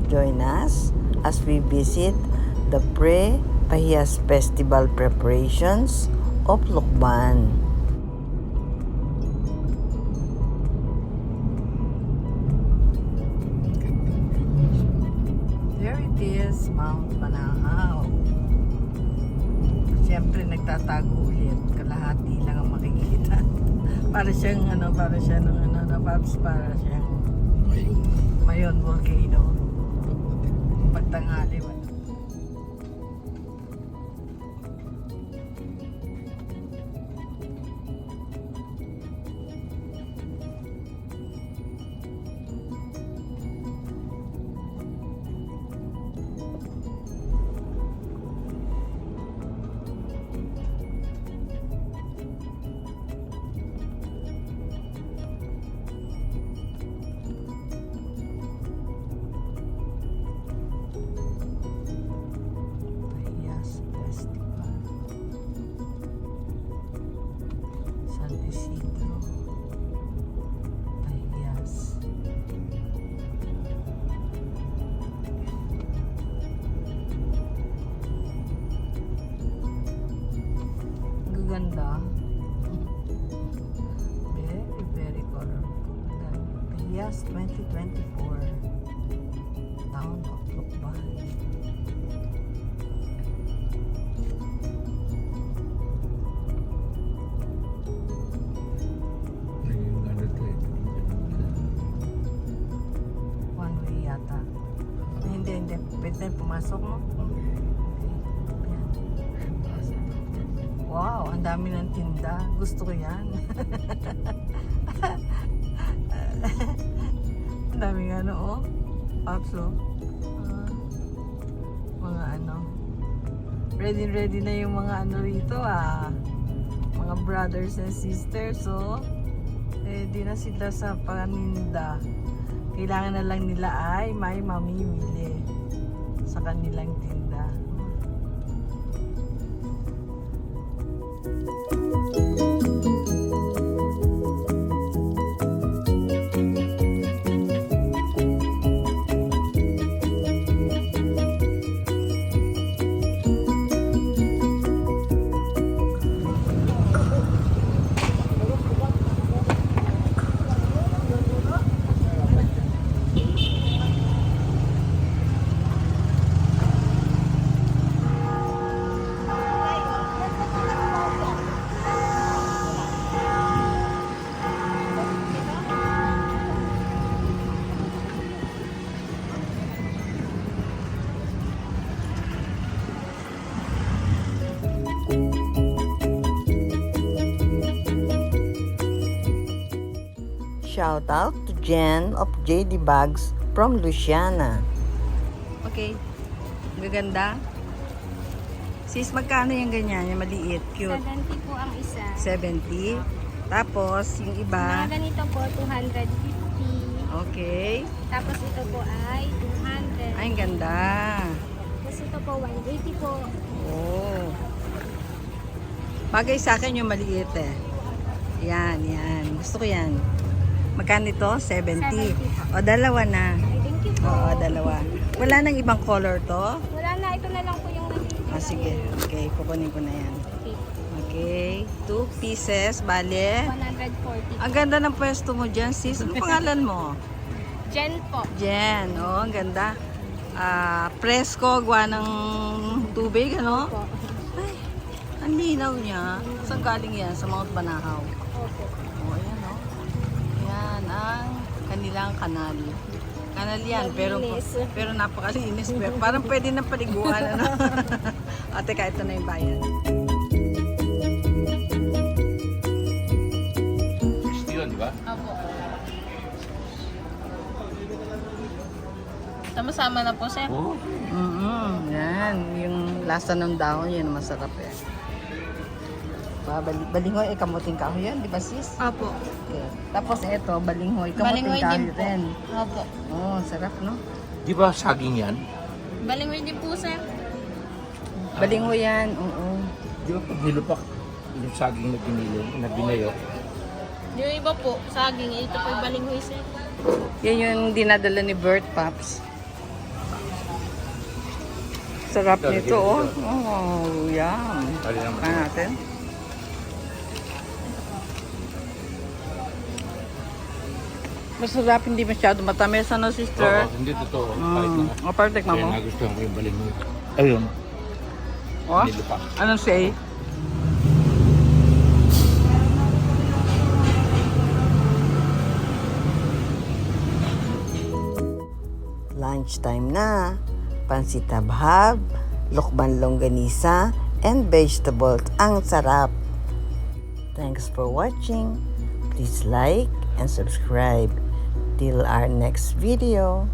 Join us as we visit the Pre-Pahiyas Festival preparations of Lucban. There it is, Mount Banahaw. Siyempre nagtatago ulit, kalahati lang ang makikita. Para siyang para siyang Mayon volcano. Pagtanghali ba? Ganda. Very colorful. Pahiyas 2024. Town of Lucban. One way yata. Hindi. Pwede pumasok mo. Wow, ang dami ng tinda. Gusto ko yan. Ang daming Pops, mga ready na yung mga rito mga brothers and sisters. So, ready na sila sa paninda. Kailangan na lang nila ay may mamimili sa kanilang tinda. Shout out to Jen of JD Bags from Luciana. Okay. Gaganda. Sis, magkano yung ganyan? Yung maliit, cute? 70 po ang isa. 70. Tapos, yung iba? Mga ganito po, 250. Okay. Tapos ito po ay 200. Ay, ang ganda. Tapos ito po, 180 po. Oh. Bagay sa akin yung maliit eh. Yan. Gusto ko yan. Magkano ito? 70. O, dalawa na. Ay, thank you po. Oo, dalawa. Wala nang ibang color to? Wala na, ito na lang po yung nandito. Sige. Okay, kukunin ko na yan. Okay. Okay. 2 pieces, bale. 140. Ang ganda ng pwesto mo dyan, sis. Ano pangalan mo? Jen po. Jen. Oh, ang ganda. Presko, gawa ng tubig, ano? Po. Ay, ang linaw niya. Saan galing yan? Sa Mount Banahaw. Opo. Oh, ayan, oh. Yan ang kanilang kanal. Kanal yan, pero napakalinis. Parang pwede na paliguan, ano? O, teka, ito na yung bayan. Yun, di ba? Opo. Sama-sama na po, sir. Oo. Yan, yung lasa ng dahon, yun masarap eh. Balinghoy, kamuting kahoy yan, di ba sis? Opo. Okay. Tapos ito, balinghoy, Balinghoy kamuting din kahoy po. rin. Opo. Oh, sarap, no? Di ba saging yan? Balinghoy din po, sir. Balinghoy yan, oo. Di ba pag nilupak yung saging na pinili, na binayo? Yung iba po, saging. Ito po yung balinghoy, sir. Yan yung dinadala ni Bert Pops. Sarap nito, oh. Oh, yum. Alin naman? Kaya natin. Masarap, hindi masyado matamis, ano, sister? Oo, hindi totoo. Kahit na. Apart, tikman Kaya mo. nagustuhan ko yung balingoy. Ayun. Oh, Nilo pa. anong say? Lunchtime na. Pansit habhab, lukban longganisa, and vegetables. Ang sarap. Thanks for watching. Please like and subscribe. Till our next video.